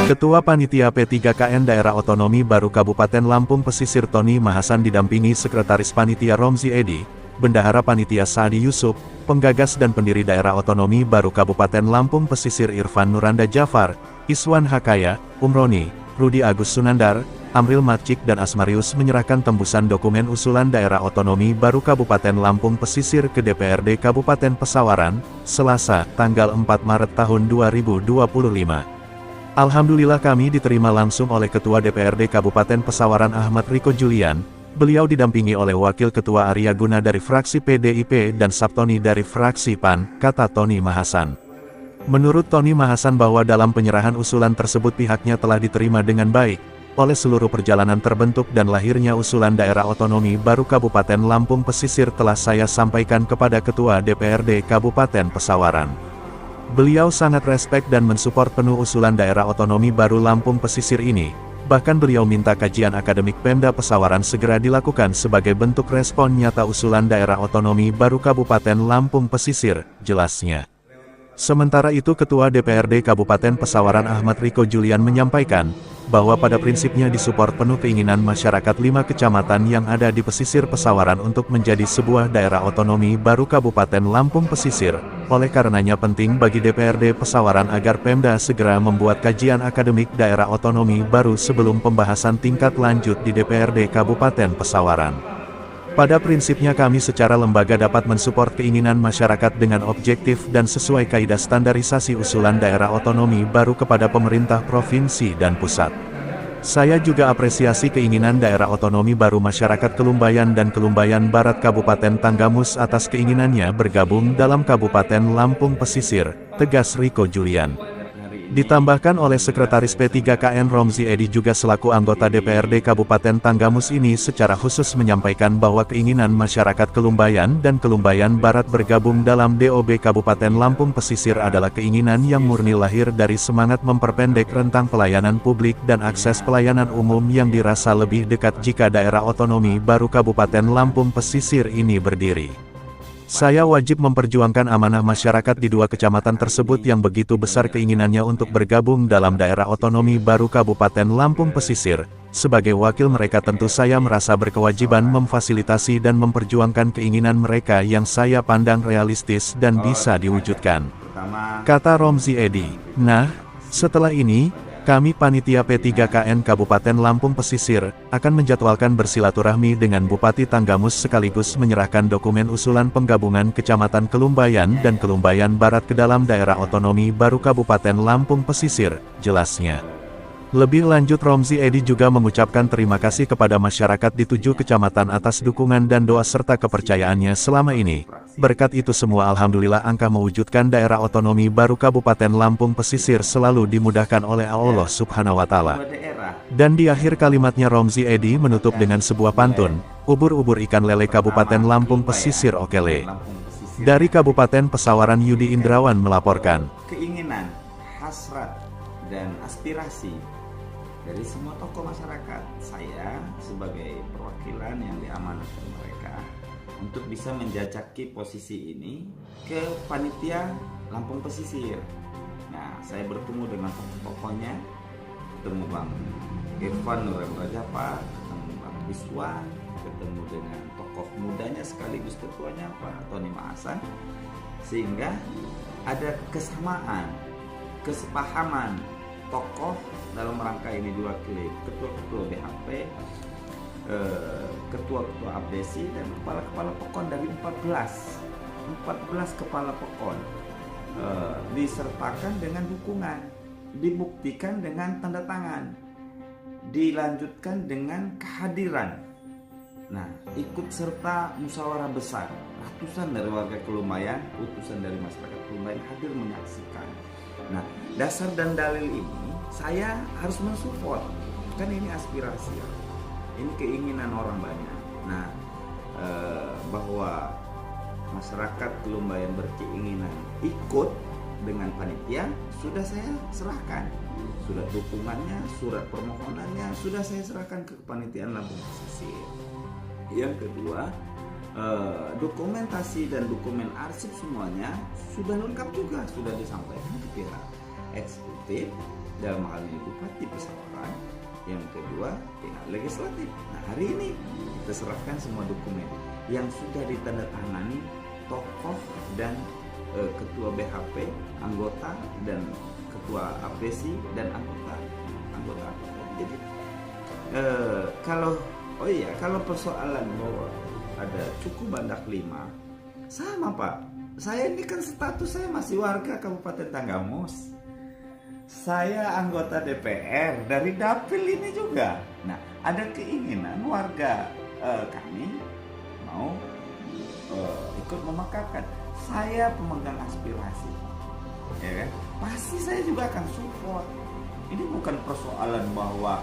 Ketua Panitia P3KN Daerah Otonomi Baru Kabupaten Lampung Pesisir Tony Mahasan didampingi Sekretaris Panitia Romzi Edi, Bendahara Panitia Saadi Yusuf, penggagas dan pendiri Daerah Otonomi Baru Kabupaten Lampung Pesisir Irfan Nuranda Jafar, Iswan Hakaya, Umroni, Rudi Agus Sunandar, Amril Matcik dan Asmarius menyerahkan tembusan dokumen usulan Daerah Otonomi Baru Kabupaten Lampung Pesisir ke DPRD Kabupaten Pesawaran, Selasa, tanggal 4 Maret tahun 2025. Alhamdulillah kami diterima langsung oleh Ketua DPRD Kabupaten Pesawaran Ahmad Riko Julian. Beliau didampingi oleh Wakil Ketua Arya Guna dari fraksi PDIP dan Saptoni dari fraksi PAN, kata Tony Mahasan. Menurut Tony Mahasan bahwa dalam penyerahan usulan tersebut pihaknya telah diterima dengan baik oleh seluruh perjalanan terbentuk dan lahirnya usulan Daerah Otonomi Baru Kabupaten Lampung Pesisir telah saya sampaikan kepada Ketua DPRD Kabupaten Pesawaran. Beliau sangat respek dan mensupport penuh usulan Daerah Otonomi Baru Lampung Pesisir ini. Bahkan beliau minta kajian akademik Pemda Pesawaran segera dilakukan sebagai bentuk respon nyata usulan Daerah Otonomi Baru Kabupaten Lampung Pesisir, jelasnya. Sementara itu Ketua DPRD Kabupaten Pesawaran Ahmad Riko Julian menyampaikan, bahwa pada prinsipnya disupport penuh keinginan masyarakat 5 kecamatan yang ada di pesisir Pesawaran untuk menjadi sebuah daerah otonomi baru Kabupaten Lampung Pesisir. Oleh karenanya penting bagi DPRD Pesawaran agar Pemda segera membuat kajian akademik daerah otonomi baru sebelum pembahasan tingkat lanjut di DPRD Kabupaten Pesawaran. Pada prinsipnya kami secara lembaga dapat mensupport keinginan masyarakat dengan objektif dan sesuai kaidah standarisasi usulan daerah otonomi baru kepada pemerintah provinsi dan pusat. Saya juga apresiasi keinginan daerah otonomi baru masyarakat Kelumbayan dan Kelumbayan Barat Kabupaten Tanggamus atas keinginannya bergabung dalam Kabupaten Lampung Pesisir, tegas Riko Julian. Ditambahkan oleh Sekretaris P3KN Romzi Edi juga selaku anggota DPRD Kabupaten Tanggamus ini secara khusus menyampaikan bahwa keinginan masyarakat Kelumbayan dan Kelumbayan Barat bergabung dalam DOB Kabupaten Lampung Pesisir adalah keinginan yang murni lahir dari semangat memperpendek rentang pelayanan publik dan akses pelayanan umum yang dirasa lebih dekat jika daerah otonomi baru Kabupaten Lampung Pesisir ini berdiri. Saya wajib memperjuangkan amanah masyarakat di 2 kecamatan tersebut yang begitu besar keinginannya untuk bergabung dalam daerah otonomi baru Kabupaten Lampung Pesisir. Sebagai wakil mereka tentu saya merasa berkewajiban memfasilitasi dan memperjuangkan keinginan mereka yang saya pandang realistis dan bisa diwujudkan, kata Romzi Edi. Nah, setelah ini, kami Panitia P3KN Kabupaten Lampung Pesisir, akan menjadwalkan bersilaturahmi dengan Bupati Tanggamus sekaligus menyerahkan dokumen usulan penggabungan Kecamatan Kelumbayan dan Kelumbayan Barat ke dalam daerah otonomi baru Kabupaten Lampung Pesisir, jelasnya. Lebih lanjut Romzi Edi juga mengucapkan terima kasih kepada masyarakat di 7 kecamatan atas dukungan dan doa serta kepercayaannya selama ini. Berkat itu semua alhamdulillah angka mewujudkan daerah otonomi baru Kabupaten Lampung Pesisir selalu dimudahkan oleh Allah Subhanahu wa Ta'ala. Dan di akhir kalimatnya Romzi Edi menutup dengan sebuah pantun, ubur-ubur ikan lele Kabupaten Lampung Pesisir okele. Dari Kabupaten Pesawaran Yudi Indrawan melaporkan. Keinginan, hasrat, dan aspirasi dari semua tokoh masyarakat, saya sebagai perwakilan yang diamanatkan mereka untuk bisa menjajaki posisi ini ke Panitia Lampung Pesisir. Nah, saya bertemu dengan tokoh-tokohnya, ketemu Bang Irfan Nuranda Jafar, ketemu Bang Iswan, ketemu dengan tokoh mudanya sekaligus ketuanya Pak Tony Mahasan, sehingga ada kesamaan, kesepahaman tokoh dalam rangka ini diwakili ketua-ketua BHP, ketua-ketua abdesi dan kepala-kepala pokon dari 14 kepala pokon disertakan dengan dukungan, dibuktikan dengan tanda tangan, dilanjutkan dengan kehadiran. Nah, ikut serta musyawarah besar, ratusan dari warga Kelumbayan, utusan dari masyarakat Kelumbayan hadir menyaksikan. Nah, dasar dan dalil ini saya harus mensupport, kan ini aspirasi, ini keinginan orang banyak. Nah, bahwa masyarakat Kelumbayan berkeinginan ikut dengan panitia, sudah saya serahkan. Surat dukungannya, surat permohonannya, sudah saya serahkan ke Kepanitiaan Lampung Pesisir. Yang kedua, dokumentasi dan dokumen arsip semuanya sudah lengkap juga, sudah disampaikan ke pihak eksekutif, dalam hal ini Bupati Pesawaran, yang kedua pihak legislatif. Nah, hari ini kita serahkan semua dokumen yang sudah ditandatangani tokoh dan ketua BHP, anggota dan ketua APSI dan anggota. Jadi kalau persoalan bahwa ada cukup Bandak 5, sama Pak. Saya ini kan status saya masih warga Kabupaten Tanggamus. Saya anggota DPR dari Dapil ini juga. Nah, ada keinginan warga kami mau ikut memakarkan. Saya pemegang aspirasi, ya kan? Pasti saya juga akan support. Ini bukan persoalan bahwa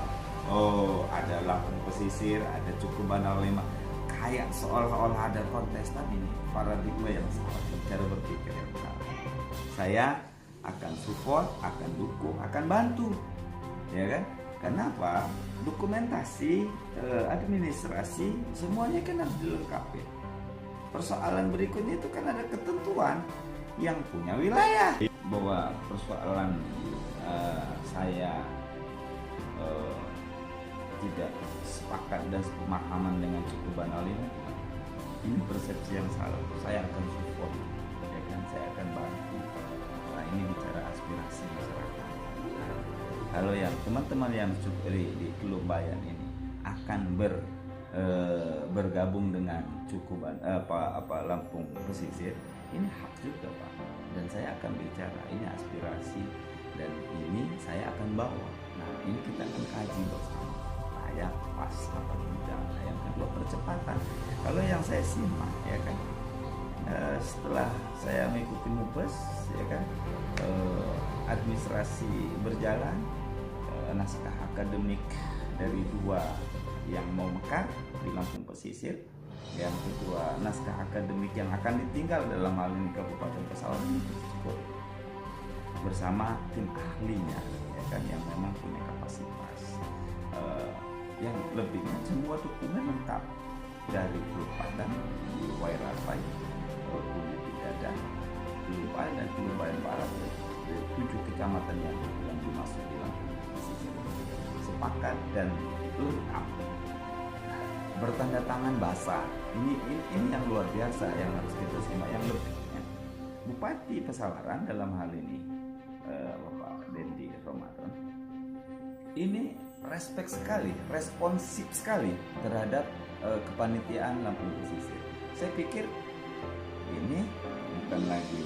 ada Lampung Pesisir, ada cukup Bandak 5, kayak seolah-olah ada kontestan. Ini paradigma yang salah, cara berpikir yang salah. Saya akan support, akan dukung, akan bantu, ya kan? Kenapa? Dokumentasi, administrasi, semuanya kan harus dilengkapi. Persoalan berikutnya itu kan ada ketentuan yang punya wilayah. Bahwa persoalan saya tidak sepakat dan pemahaman dengan cukup Bandak 5, ini persepsi yang salah. Saya akan support, ya kan? Saya akan bantu. Nah, ini bicara aspirasi masyarakat. Nah, kalau yang teman-teman yang di Kelumbayan ini akan bergabung dengan cukup Lampung Pesisir, ini hak juga Pak. Dan saya akan bicara, ini aspirasi dan ini saya akan bawa. Nah, ini kita akan kaji bersama. Layak, pas, apa tidak. Nah, yang kedua percepatan. Kalau yang saya simak, ya kan, setelah saya mengikuti MUPES, ya kan, administrasi berjalan, naskah akademik dari 2 yang mau mekar di Lampung Pesisir, yang kedua naskah akademik yang akan ditinggal dalam hal ini Kabupaten Pesawaran ikut bersama tim ahlinya, ya kan, yang memang punya kapasitas yang lebih. Semua dokumen lengkap dari Pulau Padang, Wairapai, Bumi Pidada, Kelumbayan dan Kelumbayan Barat, dari 7 kecamatan yang dimasuk di Lampung Pesisir, sepakat dan lengkap, bertanda tangan basah. Ini yang luar biasa yang harus kita simak. Yang lebihnya, Bupati Pesawaran dalam hal ini Bapak Dendi Ramadan ini respect sekali, responsif sekali terhadap kepanitiaan Lampung Pesisir. Saya pikir ini bukan lagi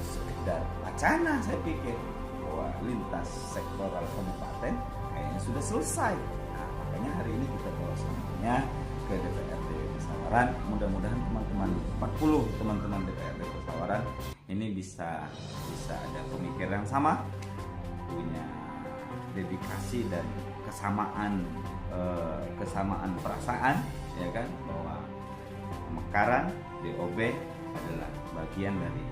sekedar wacana. Saya pikir bahwa lintas sektoral kabupaten kayaknya sudah selesai. Nah, makanya hari ini kita bawa semuanya ke DPRD Pesawaran. Mudah-mudahan teman-teman 40 teman-teman DPRD Pesawaran ini bisa ada pemikiran yang sama, punya dedikasi dan kesamaan perasaan, ya kan, bahwa pemekaran DOB adalah bagian dari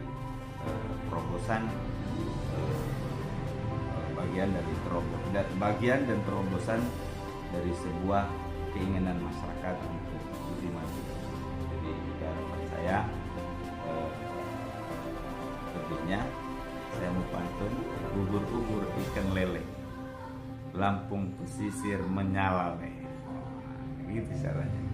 bagian dan terobosan dari sebuah keinginan masyarakat untuk lebih maju. Jadi harapan saya lebihnya saya mau pantun ubur-ubur ikan lele, Lampung Pesisir menyala nih. Gitu caranya.